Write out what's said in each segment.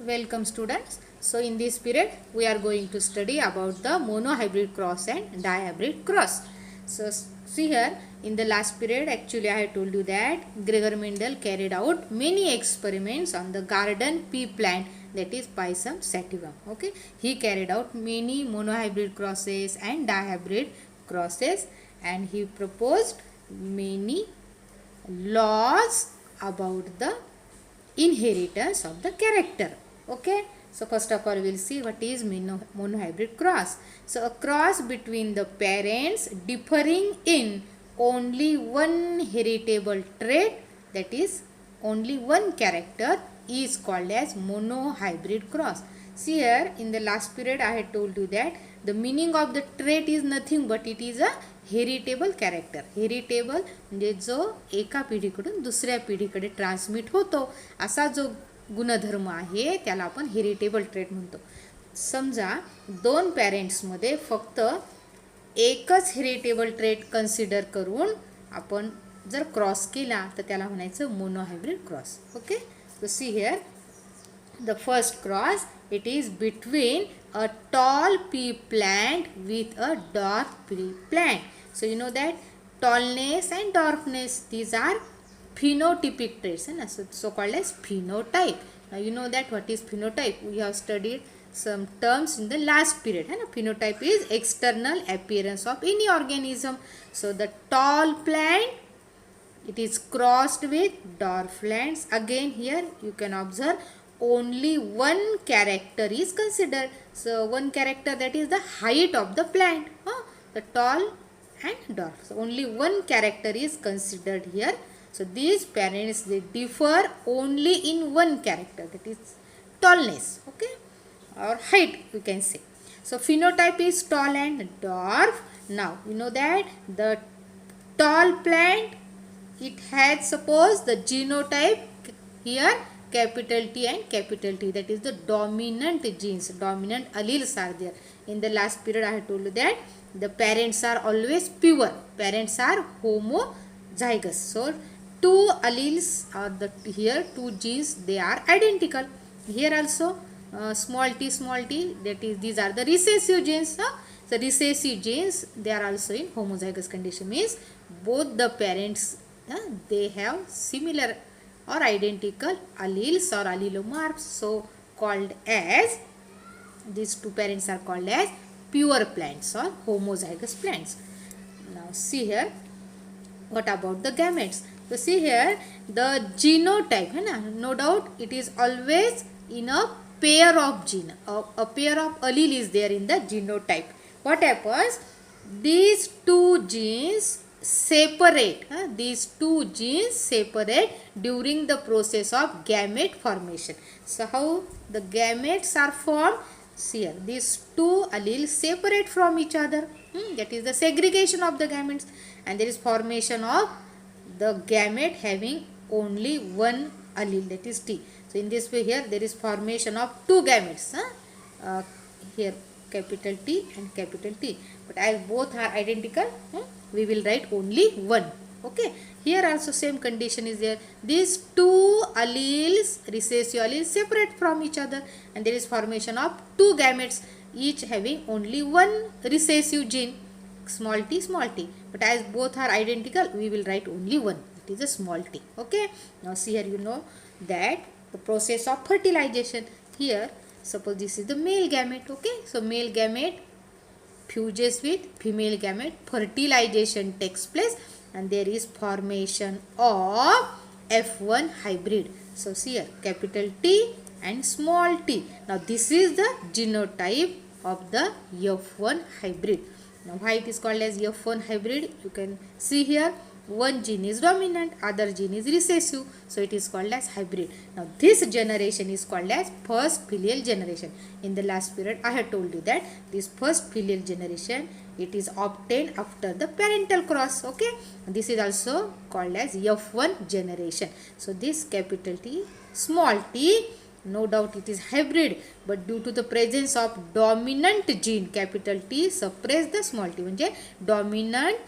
Welcome students. So in this period we are going to study about the monohybrid cross and dihybrid cross. So see here, in the last period actually I had told you that Gregor Mendel carried out many experiments on the garden pea plant, that is Pisum sativum. Okay, he carried out many monohybrid crosses and dihybrid crosses and he proposed many laws about the inheritance of the character. Okay, so first of all we will see what is monohybrid cross. So a cross between the parents differing in only one heritable trait, that is only one character, is called as monohybrid cross. See here, in the last period I had told you that the meaning of the trait is nothing but it is a heritable character. Heritable म्हणजे जो एका पिढीकडून दुसऱ्या पिढीकडे transmit होतो असा जो गुणधर्म आहे त्याला आपण हेरिटेबल ट्रेट म्हणतो. समजा दोन पॅरेंट्समध्ये फक्त एकच हेरिटेबल ट्रेट कन्सिडर करून आपण जर क्रॉस केला तर त्याला म्हणायचं monohybrid cross. Okay, so see here the first cross, it is between a tall pea plant with a dwarf pea plant. So you know that tallness and dwarfness, these are phenotypic traits, so called as phenotype. Now you know that what is phenotype, we have studied some terms in the last period. Phenotype is external appearance of any organism. So the tall plant, it is crossed with dwarf plants. Again here you can observe only one character is considered. So one character, that is the height of the plant, the tall and dwarf. So only one character is considered here. So these parents, they differ only in one character, that is tallness, okay, or height we can say. So phenotype is tall and dwarf. Now you know that the tall plant, it has, suppose the genotype here capital T and capital T, that is the dominant genes, dominant alleles are there. In the last period I have told you that the parents are always pure, parents are homozygous. So two alleles are the here, two genes, they are identical. Here also small t, that is these are the recessive genes. So recessive genes, they are also in homozygous condition, means both the parents they have similar or identical alleles or allelomorphs, so called as, these two parents are called as pure plants or homozygous plants. Now see here, what about the gametes? So see here, the genotype, no doubt it is always in a pair of gene, a pair of allele is there in the genotype. What happens, these two genes separate, these two genes separate during the process of gamete formation. So how the gametes are formed? See here, these two alleles separate from each other, that is the segregation of the gametes, and there is formation of the gamete having only one allele, that is T. So in this way here there is formation of two gametes, here capital T and capital T, but as both are identical, we will write only one. Okay, here also same condition is there, these two alleles, recessive alleles, separate from each other and there is formation of two gametes each having only one recessive gene, small t, but as both are identical we will write only one, it is a small t. Okay, now see here, you know that the process of fertilization, here suppose this is the male gamete. Okay, so male gamete fuses with female gamete, fertilization takes place and there is formation of F1 hybrid. So see here, capital T and small t. Now this is the genotype of the F1 hybrid. Now why it is called as F1 hybrid, you can see here, one gene is dominant, other gene is recessive, so it is called as hybrid. Now this generation is called as first filial generation. In the last period I had told you that this first filial generation, it is obtained after the parental cross. Okay, this is also called as F1 generation. So this capital T, small t, no doubt it is hybrid, but due to the presence of dominant gene, capital T suppress the small t, म्हणजे dominant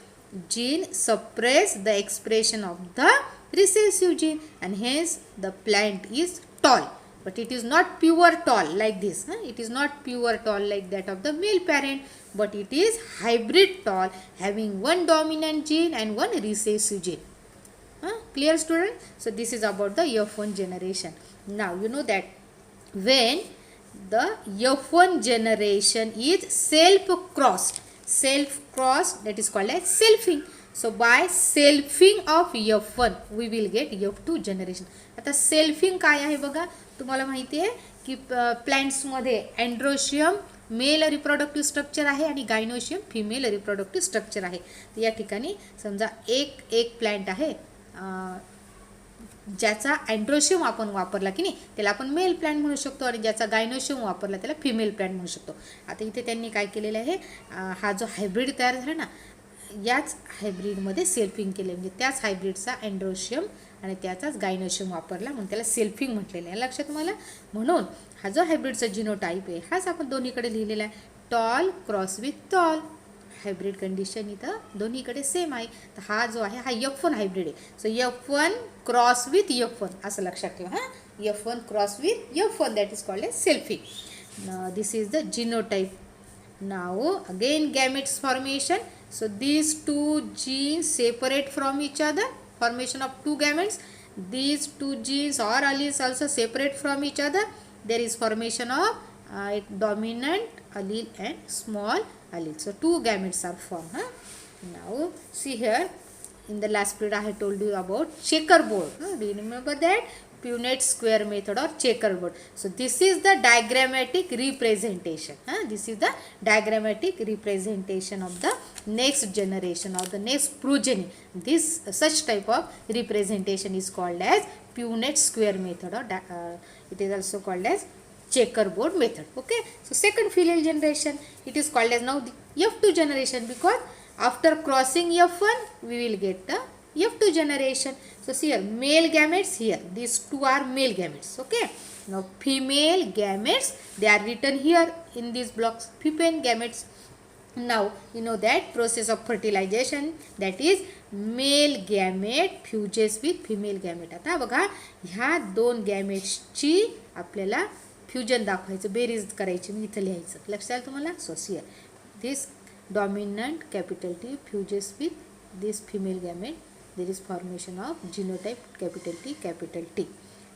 gene suppress the expression of the recessive gene and hence the plant is tall. but it is not pure tall like this. It is not pure tall like that of the male parent, but it is hybrid tall having one dominant gene and one recessive gene. Clear, student? So this is about the F1 generation. Now you know that when the F1 generation is self-crossed, that is called as selfing. So by selfing of F1 we will get F2 generation. आता selfing काय आहे बघा, तुम्हाला माहिती आहे की plants मध्ये androecium male reproductive structure आहे आणि गायनोशियम फिमेल रिप्रोडक्टिव्ह स्ट्रक्चर आहे. तर या ठिकाणी समजा एक प्लांट आहे ज्याचा एंड्रोशियम आपण वापरला की नाही त्याला आपण मेल प्लांट म्हणू शकतो आणि ज्याचा गायनोशियम वापरला त्याला फिमेल प्लांट म्हणू शकतो. आता इथे त्यांनी काय केलेलं आहे, हा जो हायब्रिड तयार झाला ना याच हायब्रिडमध्ये सेल्फिंग केले, म्हणजे त्याच हायब्रिडचा एंड्रोशियम आणि त्याचाच गायनोशियम वापरला म्हणून त्याला सेल्फिंग म्हटलेलं आहे. लक्षात तुम्हाला? म्हणून हा जो हायब्रिडचा जिनोटाईप आहे हाच आपण दोन्हीकडे लिहिलेला आहे, tall cross with tall. Hybrid condition इथं दोन्हीकडे सेम आहे. तर हा जो आहे हा F1 हायब्रिड आहे. So F1 cross with F1 असं लक्षात ठेवा. F1 cross with F1 that is called as selfing. This is the genotype. Now again gametes formation. So these two genes separate from each other, formation of two gametes. These two genes or alleles also separate from each other. There is formation of a dominant allele and small allele. So two gametes are formed. Now see here, in the last period I had told you about checkerboard. Do you remember that? Punnett square method or checkerboard. So this is the diagrammatic representation. This is the diagrammatic representation of the next generation or the next progeny. This such type of representation is called as Punnett square method, or it is also called as checkerboard method. Okay. So second filial generation, it is called as now the F2 generation, because after crossing F1 we will get the F2 generation. So see here, male gametes here, these two are male gametes. Okay. Now female gametes, they are written here in these blocks, female gametes. Now you know that process of fertilization, that is male gamete fuses with female gamete. आता बघा ह्या दोन गॅमेट्सची आपल्याला fusion दाखवायचं, बेरीज करायची, मी इथं लिहायचं. लक्षात आलं तुम्हाला? So see here, this dominant capital T fuses with this female gamete. There is formation of genotype capital T.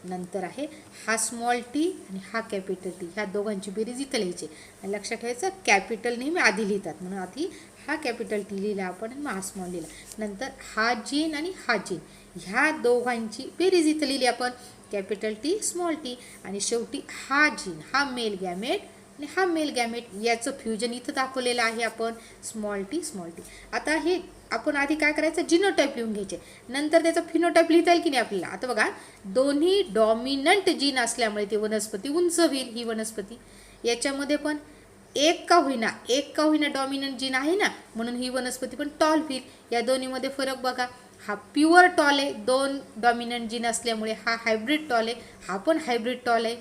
नंतर आहे हा स्मॉल टी आणि हा कॅपिटल टी, ह्या दोघांची बेरीज इथं लिहायची. आणि लक्षात ठेवायचं कॅपिटल नेहमी आधी लिहितात, म्हणून आधी हा कॅपिटल टी लिहिला आपण आणि मग हा स्मॉल लिहिला. नंतर हा जीन आणि हा जीन, ह्या दोघांची बेरीज इथं लिहिली आपण, कॅपिटल टी स्मॉल टी. आणि शेवटी हा जीन, हा मेल गॅमेट आणि हा मेल गॅमेट, याचं फ्युजन इथं दाखवलेलं आहे आपण, स्मॉल टी. आता हे आपण आधी काय करायचं, जिनोटाईप लिहून घ्यायचे, नंतर त्याचा फिनोटाईप लिहिता येईल की नाही आपल्याला. आता बघा दोन्ही डॉमिनंट जीन असल्यामुळे ते वनस्पती उंच होईल. ही वनस्पती याच्यामध्ये पण एक का होईना डॉमिनंट जीन आहे ना, म्हणून ही वनस्पती पण टॉल होईल. या दोन्हीमध्ये फरक बघा, हा प्युअर टॉल आहे, दोन डॉमिनंट जीन असल्यामुळे. हा हायब्रिड टॉल आहे, हा पण हायब्रिड टॉल आहे.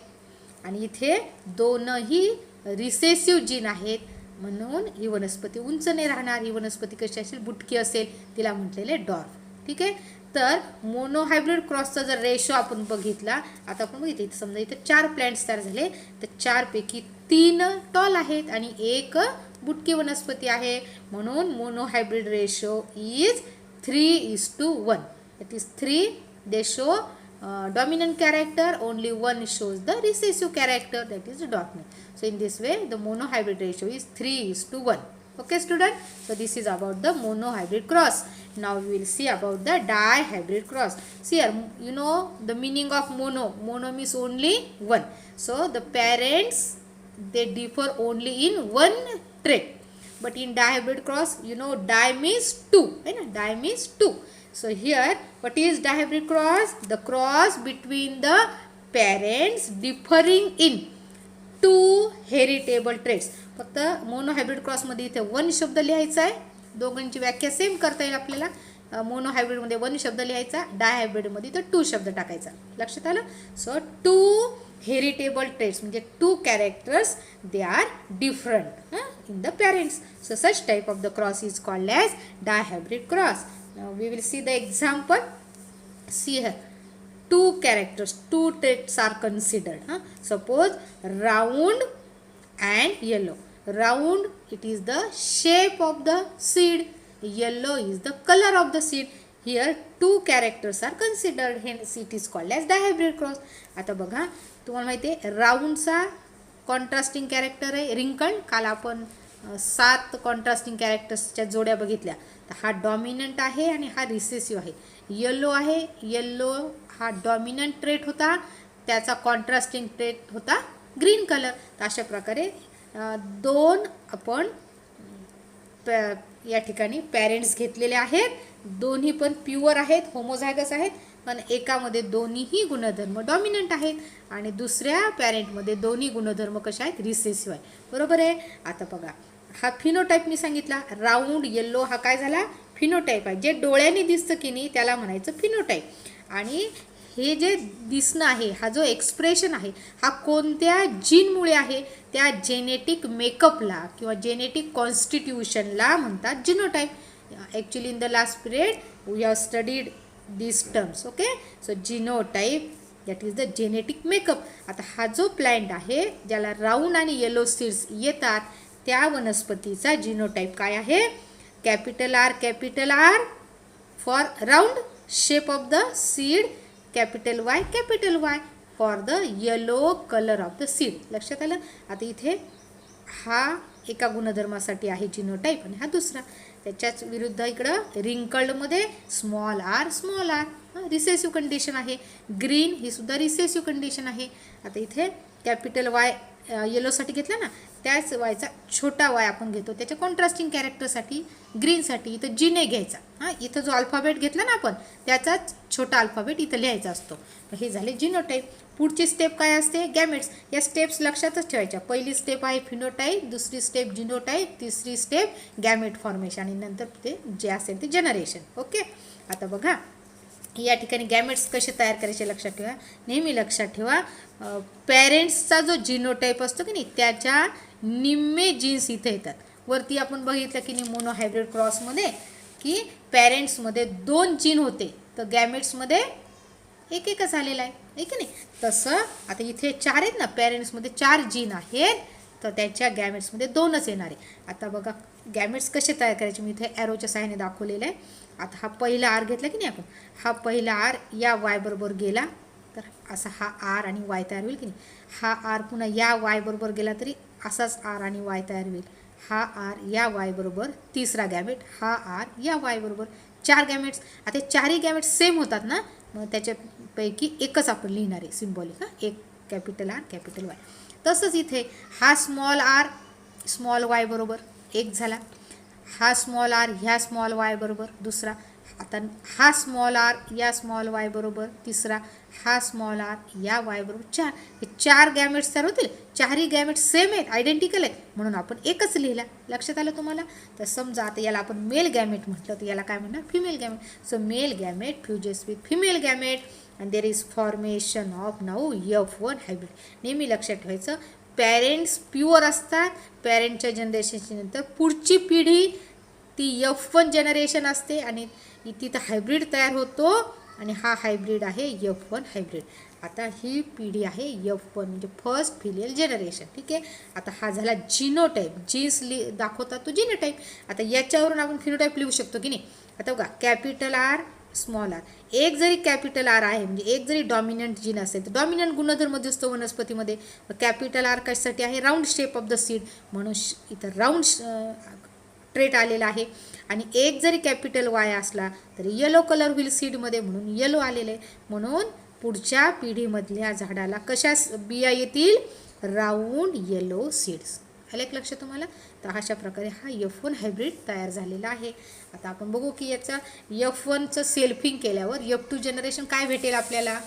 आणि इथे दोनही रिसेसिव्ह जीन आहेत, म्हणून ही वनस्पती उंच नाही राहणार. ही वनस्पती कशी असेल, बुटकी असेल, तिला म्हटलेले डॉर्फ. ठीक आहे. तर मोनो हायब्रिड क्रॉसचा जर रेशो आपण बघितला, आता आपण बघितलं इथे समजा इथे 4 प्लॅन्ट्स तयार झाले, तर 4 पैकी 3 टॉल आहेत आणि 1 बुटकी वनस्पती आहे. म्हणून mono hybrid ratio is 3:1. That is 3 they show dominant character, only 1 shows the recessive character, that is dominant. So in this way the monohybrid ratio is 3:1. Okay student, so this is about the monohybrid cross. Now we will see about the dihybrid cross. See here, you know the meaning of mono means only one. So the parents, they differ only in one trait. But in dihybrid cross, you know di means 2, right? Di means 2. So here what is dihybrid cross? The cross between the parents differing in 2 heritable traits. फक्त mono hybrid cross मध्ये इथे 1 शब्द लिहायचा आहे. दोघांची व्याख्या same करता येईल आपल्याला. मोनो हायब्रिड मध्ये 1 शब्द लिहायचा, डाय हायब्रिड मध्ये तर 2 शब्द टाकायचा. लक्षात आलं? सो 2 हेरिटेबल ट्रेट्स म्हणजे 2 characters, they are different in the parents. So such type of the cross is called as dihybrid cross. Now we will see the example. See here, two characters, two traits are considered. Suppose round and yellow. Round, it is the shape of the seed. Yellow is the color of the seed. Here two characters are considered, hence it is called as dihybrid cross. आता बघा, तुम्हाला माहिती आहे राऊंडचा contrasting character आहे wrinkled. काल आपण 7 contrasting कॅरेक्टर्सच्या जोड्या बघितल्या. तर हा डॉमिनंट आहे आणि हा रिसेसिव्ह आहे. येलो आहे, येलो हा डॉमिनंट ट्रेट होता, त्याचा कॉन्ट्रास्टिंग ट्रेट होता ग्रीन कलर. तर अशा प्रकारे दोन आपण या ठिकाणी पॅरेंट्स घेतलेले आहेत. दोन्ही पण प्युअर आहेत, होमोझायगस आहेत, पण एकामध्ये दोन्हीही गुणधर्म डॉमिनंट आहेत आणि दुसऱ्या पॅरेंटमध्ये दोन्ही गुणधर्म कसे आहेत, रिसेसिव्ह आहे. बरोबर आहे. आता बघा, हा फिनोटाईप मी सांगितला. राऊंड येल्लो हा काय झाला, फिनोटाईप आहे. जे डोळ्याने दिसतं की नाही त्याला म्हणायचं फिनोटाईप. आणि हे जे दिसणं आहे, हा जो एक्सप्रेशन आहे, हा कोणत्या जीनमुळे आहे, त्या जेनेटिक मेकअपला किंवा जेनेटिक कॉन्स्टिट्यूशनला म्हणतात genotype. Actually in the last period we have studied these terms. Okay, so genotype, that is the genetic makeup. आता हा जो प्लांट आहे ज्याला राऊंड आणि येलो सीड्स येतात, त्या वनस्पतीचा जिनोटाईप काय आहे, capital R for round shape of the seed, capital Y for the yellow colour of the seed. लक्षात आलं. आता इथे हा एका गुणधर्मासाठी आहे जिनोटाईप आणि हा दुसरा. त्याच्याच विरुद्ध इकडं रिंकल्डमध्ये स्मॉल आर रिसेसिव्ह कंडिशन आहे. ग्रीन ही सुद्धा रिसेसिव्ह कंडिशन आहे. आता इथे कॅपिटल वाय येलोसाठी घेतला ना, त्याच वायचा छोटा वाय आपण घेतो त्याच्या कॉन्ट्रास्टिंग कॅरेक्टरसाठी. ग्रीनसाठी इथं जीने घ्यायचा. इथं जो अल्फाबेट घेतला ना आपण त्याचाच छोटा अल्फाबेट इथं लिहायचा असतो. हे झाले जिनोटाईप. पुढची स्टेप काय असते, गॅमेट्स. या स्टेप्स लक्षातच ठेवायच्या. पहिली स्टेप आहे फिनोटाईप, दुसरी स्टेप जिनोटाईप, तिसरी स्टेप गॅमेट फॉर्मेशन आणि नंतर ते जे असेल ते जनरेशन. ओके. आता बघा, या ठिकाणी गॅमेट्स कसे तयार करायचे लक्षात ठेवा. नेहमी लक्षात ठेवा, पॅरेंट्सचा जो जिनोटाईप असतो की नाही त्याच्या निम्मे जीन्स इथे येतात. वरती आपण बघितलं की नाही मोनोहायब्रिड क्रॉसमध्ये की पॅरेंट्समध्ये 2 जीन होते, तर गॅमेट्समध्ये एकच आलेला आहे की नाही. तसं आता इथे 4 आहेत ना, पॅरेंट्समध्ये 4 जीन आहेत, तर त्याच्या गॅमेट्समध्ये 2च येणार आहे. आता बघा गॅमेट्स कसे तयार करायचे, मी इथे ॲरोच्या सहाय्याने दाखवलेलं आहे. आता हा पहिला आर घेतला की नाही आपण, हा पहिला आर या वाय बरोबर गेला तर असा हा आर आणि वाय तयार होईल की नाही. हा आर पुन्हा या वाय बरोबर गेला तरी असाच आर आणि वाय तयार होईल. हा आर या वाय बरोबर तिसरा गॅमेट, हा आर या वाय बरोबर 4 गॅमेट्स. आता 4ही गॅमेट्स सेम होतात ना, मग त्याच्यापैकी एकच आपण लिहिणार आहे सिम्बॉलिक. एक कॅपिटल आर कॅपिटल वाय. तसंच इथे हा स्मॉल आर स्मॉल वाय बरोबर एक झाला, हा स्मॉल आर ह्या स्मॉल वाय बरोबर दुसरा. आता हा स्मॉल आर या स्मॉल वाय बरोबर तिसरा, हा स्मॉल आर या वाय बरोबर 4. हे 4 गॅमेट्स तयार होतील. 4ही गॅमेट्स सेम आहेत, आयडेंटिकल आहेत, म्हणून आपण एकच लिहिला. लक्षात आलं तुम्हाला. तर समजा आता याला आपण मेल गॅमेट म्हटलं तर याला काय म्हणणार, female gamete. So mail gamete फ्युजेस with female gamete and there is formation of now F1 hybrid. नेहमी लक्षात ठेवायचं, पॅरेंट्स प्युअर असतात. पॅरेंटच्या जनरेशनची नंतर पुढची पिढी ती F1 जनरेशन असते आणि तिथं हायब्रिड तयार होतो आणि हा हायब्रिड आहे F1 हायब्रिड. आता ही पिढी आहे F1 म्हणजे फर्स्ट फिलियल जनरेशन. ठीक आहे. आता हा झाला जिनोटाईप. जीन्स दाखवतात तो जिनोटाईप. आता याच्यावरून आपण फिनोटाईप लिहू शकतो की नाही. आता बघा, कॅपिटल आर स्मॉल आर. एक जरी कॅपिटल आर आहे म्हणजे एक जरी डॉमिनंट जीन असेल तर डॉमिनंट गुणधर्म दिसतो वनस्पतीमध्ये. कॅपिटल आर कशासाठी आहे, round shape of the seed, म्हणून इथं राऊंड ट्रेट आलेला आहे. आणि एक जरी कॅपिटल वाय असला तरी येलो कलर होईल सीडमध्ये, म्हणून येलो आलेलं आहे. म्हणून पुढच्या पिढीमधल्या झाडाला कशा बिया येतील, राऊंड येलो सीड्स. आलं एक लक्ष तुम्हाला. तर अशा प्रकारे हा F1 हायब्रिड तयार झालेला आहे. आता आपण बघू की याचा F1चं सेल्फिंग केल्यावर F2 जनरेशन काय भेटेल आपल्याला.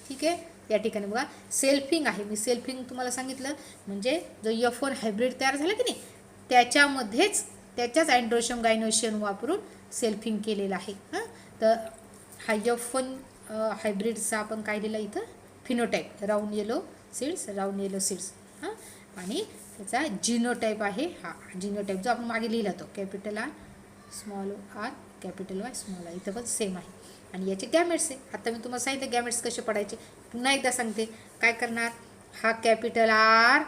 ठीक आहे. या ठिकाणी बघा सेल्फिंग आहे, मी सेल्फिंग तुम्हाला सांगितलं म्हणजे जो F1 हायब्रिड तयार झाला की नाही त्याच्याच अँड्रोशियम गायनोशियम वापरून सेल्फिंग केलेलं आहे. तर हा F1 हायब्रिडचा आपण काय दिला इथं, फिनोटाईप राऊंड येलो सीड्स. आणि त्याचा जिनोटाईप आहे हा जिनोटाईप जो आपण मागे लिहिला तो capital R small R capital Y small R, इथं पण सेम आहे. आणि याचे गॅमेट्स आहे. आता मी तुम्हाला सांगितलं गॅमेट्स कसे पडायचे. पुन्हा एकदा सांगते. काय करणार, हा कॅपिटल आर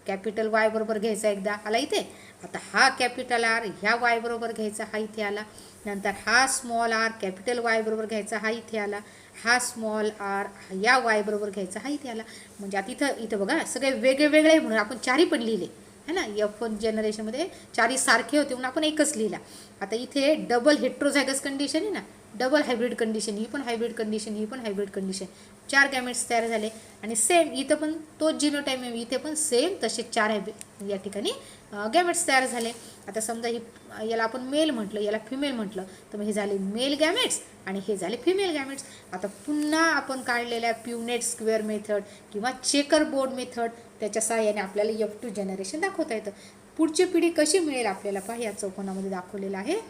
कॅपिटल वाय बरोबर घ्यायचा, एकदा आला इथे. आता हा कॅपिटल आर ह्या वाय बरोबर घ्यायचा, हा इथे आला. नंतर हा स्मॉल आर कॅपिटल वाय बरोबर घ्यायचा, हा इथे आला. हा स्मॉल आर या वाय बरोबर घ्यायचा, हा इथे आला. म्हणजे आता इथं बघा सगळे वेगळे वेगळे म्हणून आपण चारही पण लिहिले है ना. F1 जनरेशनमध्ये चारही सारखे होते म्हणून आपण एकच लिहिला. आता इथे डबल हेट्रोझायगस कंडिशन आहे ना, डबल हायब्रिड कंडिशन, ही पण हायब्रिड कंडिशन, ही पण हायब्रिड कंडिशन, 4 गॅमेट्स तयार झाले. आणि सेम इथं पण तोच जिनोटाइप आहे, इथे पण सेम तसे 4 हायब्रिड या ठिकाणी गॅमेट्स तयार झाले. आता समजा ही याला आपण मेल म्हटलं, याला फिमेल म्हटलं, तर मग हे झाले मेल गॅमेट्स आणि हे झाले फिमेल गॅमेट्स. आता पुन्हा आपण काढलेल्या प्युनेट स्क्वेअर मेथड किंवा चेकर बोर्ड मेथड त्याच्या सहाय्याने आपल्याला F2 जनरेशन दाखवता येतं. पुढची पिढी कशी मिळेल आपल्याला पहा, या चौकोनामध्ये दाखवलेलं आहे.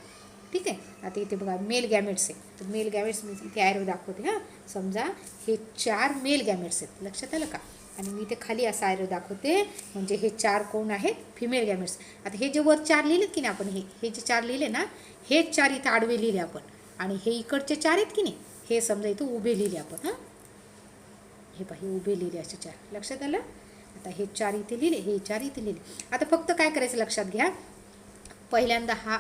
ठीक आहे. आता इथे बघा मेल गॅमेट्स आहे, तर मेल गॅमेट्स मी इथे ॲरो दाखवते. हां, समजा हे 4 मेल गॅमेट्स आहेत, लक्षात आलं का. आणि मी इथे खाली असा ॲरो दाखवते, म्हणजे हे 4 कोण आहेत, फिमेल गॅमेट्स. आता हे जे वर 4 लिहिलेत की नाही आपण, हे जे 4 लिहिले ना, हे 4 इथं आडवे लिहिले आपण. आणि हे इकडचे 4 आहेत की नाही, हे समजा इथं उभे लिहिले आपण. हां, हे पहा, हे उभे लिहिले असे 4, लक्षात आलं. आता हे 4 इथे लिहिले, हे 4 इथे लिहिले. आता फक्त काय करायचं लक्षात घ्या, पहिल्यांदा हा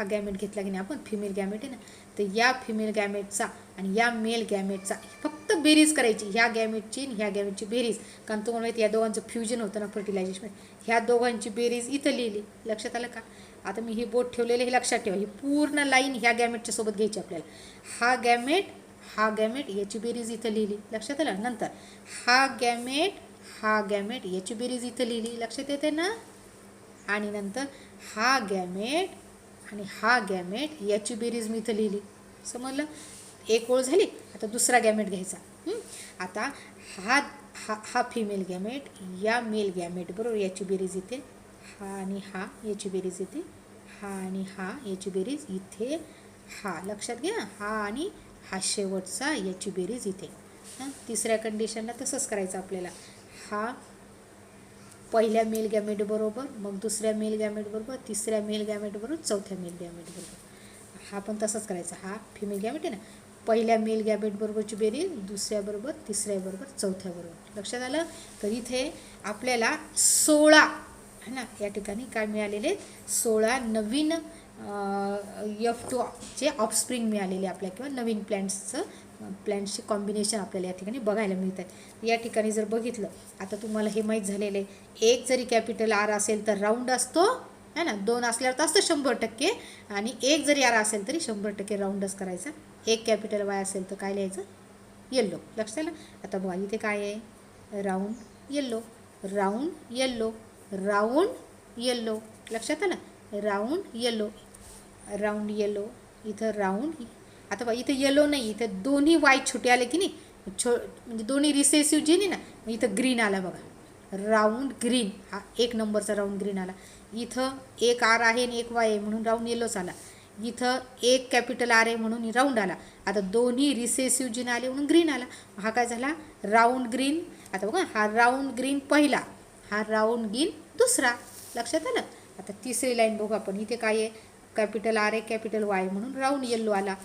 गॅमेट घेतला की नाही आपण, फिमेल गॅमेट आहे ना, तर या फिमेल गॅमेटचा आणि या मेल गॅमेटचा फक्त बेरीज करायची, ह्या गॅमेटची आणि ह्या गॅमेटची बेरीज. कारण तुम्हाला माहिती या दोघांचं फ्युजन होतं ना फर्टिलायझेशन, ह्या दोघांची बेरीज इथं लिहिली, लक्षात आलं का. आता मी ही बोट ठेवलेले हे लक्षात ठेवा, ही पूर्ण लाईन ह्या गॅमेटच्या सोबत घ्यायची आपल्याला. हा गॅमेट याची बेरीज इथं लिहिली, लक्षात आलं. नंतर हा गॅमेट याची बेरीज इथं लिहिली, लक्षात येते ना. आणि नंतर हा गॅमेट आणि हा गॅमेट याची बेरीज मी इथं लिहिली, समजलं. एक ओळ झाली. आता दुसरा गॅमेट घ्यायचा. आता हा फिमेल गॅमेट या मेल गॅमेट बरोबर याची बेरीज इथे, हा आणि हा याची बेरीज इथे, हा आणि हा याची बेरीज इथे, हा लक्षात घ्या, हा आणि हा शेवटचा याची बेरीज इथे. तिसऱ्या कंडिशनला तसंच करायचं आपल्याला. हा पहिल्या मेल गॅमेट बरोबर, मग दुसऱ्या मेल गॅमेट बरोबर, तिसऱ्या मेल गॅमेट बरोबर, चौथ्या मेल गॅमेट बरोबर. हा पण तसंच करायचा. हा फिमेल गॅमेट आहे ना, पहिल्या मेल गॅमेट बरोबरची बेरीज दुसऱ्या बरोबर, तिसऱ्या बरोबर, चौथ्या बरोबर, लक्षात आलं. तर इथे आपल्याला 16 है ना, या ठिकाणी काय मिळालेले, 16 नवीन F2 चे ऑफस्प्रिंग मिळालेले आपल्याला, किंवा नवीन प्लॅन्ट्सचे कॉम्बिनेशन आपल्याला या ठिकाणी बघायला मिळतात. या ठिकाणी जर बघितलं, आता तुम्हाला हे माहीत झालेलं आहे, एक जरी कॅपिटल आर असेल तर राऊंड असतो है ना, 2 असल्यावर तर असतं 100%, आणि एक जरी आर असेल तरी 100% राऊंडच करायचा. एक कॅपिटल वाय असेल तर काय लिहायचं, येल्लो, लक्षात आलं. आता बघा इथे काय आहे, round yellow, round yellow, round yellow, लक्षात आलं. राऊंड येल्लो, इथं राऊंड. आता बघा इथं येलो नाही, इथं दोन्ही वाय छोटे आले की नाही, म्हणजे दोन्ही रिसेसिव्ह जीन आहे ना, इथं ग्रीन आला बघा, राऊंड ग्रीन, हा 1 नंबरचा राऊंड ग्रीन आला. इथं एक आर आहे आणि एक वाय आहे म्हणून राऊंड येलोच आला. इथं एक कॅपिटल आर आहे म्हणून राऊंड आला. आता दोन्ही रिसेसिव्ह जीन आले म्हणून ग्रीन आला. हा काय झाला, राऊंड ग्रीन. आता बघा हा राऊंड ग्रीन पहिला, हा राऊंड ग्रीन दुसरा, लक्षात आलं. आता तिसरी लाईन बघू आपण, इथे काय आहे, कॅपिटल आर आहे कॅपिटल वाय म्हणून राऊंड येल्लो आला.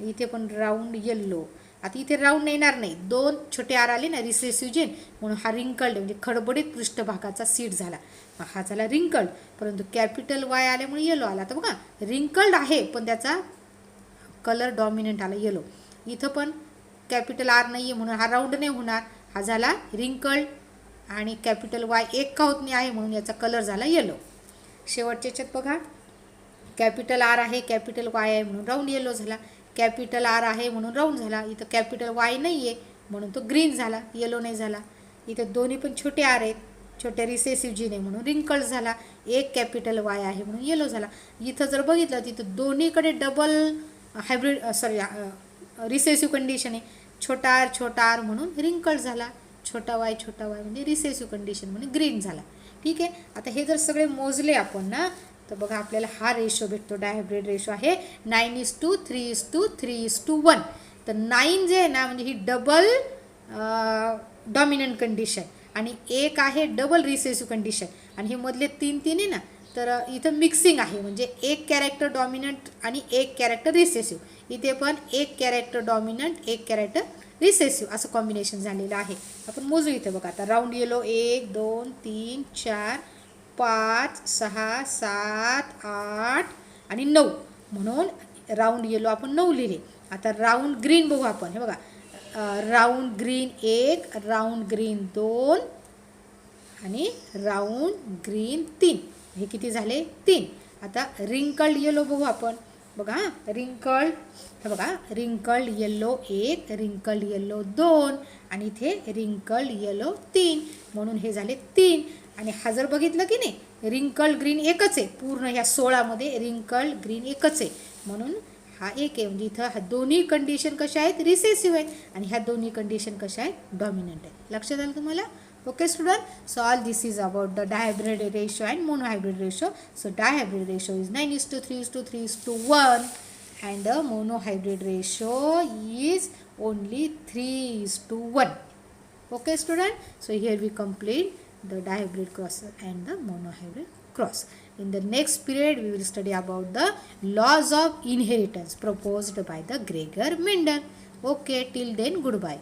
इथे पण राऊंड येल्लो. आता इथे राऊंड येणार नाही, 2 छोटे आर आले ना रिसेसिव्ह जीन म्हणून हा रिंकल्ड म्हणजे खडबडीत पृष्ठभागाचा सीड झाला, हा झाला रिंकल्ड. परंतु कॅपिटल वाय आल्यामुळे येलो आला. तर बघा रिंकल्ड आहे पण त्याचा कलर डॉमिनंट आला येलो. इथं पण कॅपिटल आर नाही आहे म्हणून हा राऊंड नाही होणार, हा झाला रिंकल्ड. आणि कॅपिटल वाय एक का होत नाही आहे म्हणून याचा कलर झाला येलो. शेवटच्या याच्यात बघा, कॅपिटल आर आहे कॅपिटल वाय आहे म्हणून राऊंड येलो झाला, कॅपिटल आर आहे म्हणून राऊंड झाला. इथं कॅपिटल वाय नाही आहे म्हणून तो ग्रीन झाला, येलो नाही झाला. इथं दोन्ही पण छोटे आर आहेत, छोट्या रिसेसिव्ह जीन आहे म्हणून रिंकल्ड झाला. एक कॅपिटल वाय आहे म्हणून येलो झाला. इथं जर बघितलं तिथं दोन्हीकडे डबल हायब्रिड रिसेसिव्ह कंडिशन आहे, छोटा आर म्हणून रिंकल्ड झाला, छोटा वाय म्हणजे रिसेसिव्ह कंडिशन म्हणून ग्रीन झाला. ठीक आहे. आता हे जर सगळे मोजले आपण ना, तर बघा आपल्याला हा रेशो भेटतो, डायहायब्रिड रेशो आहे 9:3:3:1. तर 9 जे आहे ना म्हणजे ही डबल डॉमिनंट कंडिशन आणि 1 आहे डबल रिसेसिव्ह कंडिशन, आणि हे मधले 3 आहे ना, तर इथं मिक्सिंग आहे, म्हणजे एक कॅरेक्टर डॉमिनंट आणि एक कॅरेक्टर रिसेसिव्ह. इथे पण एक कॅरेक्टर डॉमिनंट एक कॅरेक्टर रिसेसिव्ह असं कॉम्बिनेशन झालेलं आहे. आपण मोजू इथे बघा. आता राऊंड येलो 1 2 3 4 5 6 7 8 आणि 9 म्हणून राऊंड येलो आपण 9 लिहिले. आता राऊंड ग्रीन बघू आपण. हे बघा, राऊंड ग्रीन 1, राऊंड ग्रीन 2 आणि राऊंड ग्रीन 3. हे किती झाले? 3. आता रिंकल्ड येलो बघू आपण. बघा रिंकल्ड, हे बघा रिंकल्ड येलो 1, रिंकल्ड येलो 2 आणि इथे रिंकल्ड येलो 3 म्हणून हे झाले 3. आणि हा जर बघितलं की नाही, रिंकल्ड ग्रीन एकच आहे पूर्ण ह्या 16 मध्ये. रिंकल्ड ग्रीन एकच आहे म्हणून हा एक आहे. म्हणजे इथं ह्या दोन्ही कंडिशन कशा आहेत? रिसेसिव्ह आहेत आणि ह्या दोन्ही कंडिशन कशा आहेत? डॉमिनंट आहेत. लक्षात आलं तुम्हाला? Okay student, so all this is about the dihybrid ratio and monohybrid ratio. So dihybrid ratio is 9:3:3:1 and the monohybrid ratio is only 3:1. Okay student, so here we complete the dihybrid cross and the monohybrid cross. In the next period we will study about the laws of inheritance proposed by the Gregor Mendel. Okay, till then goodbye.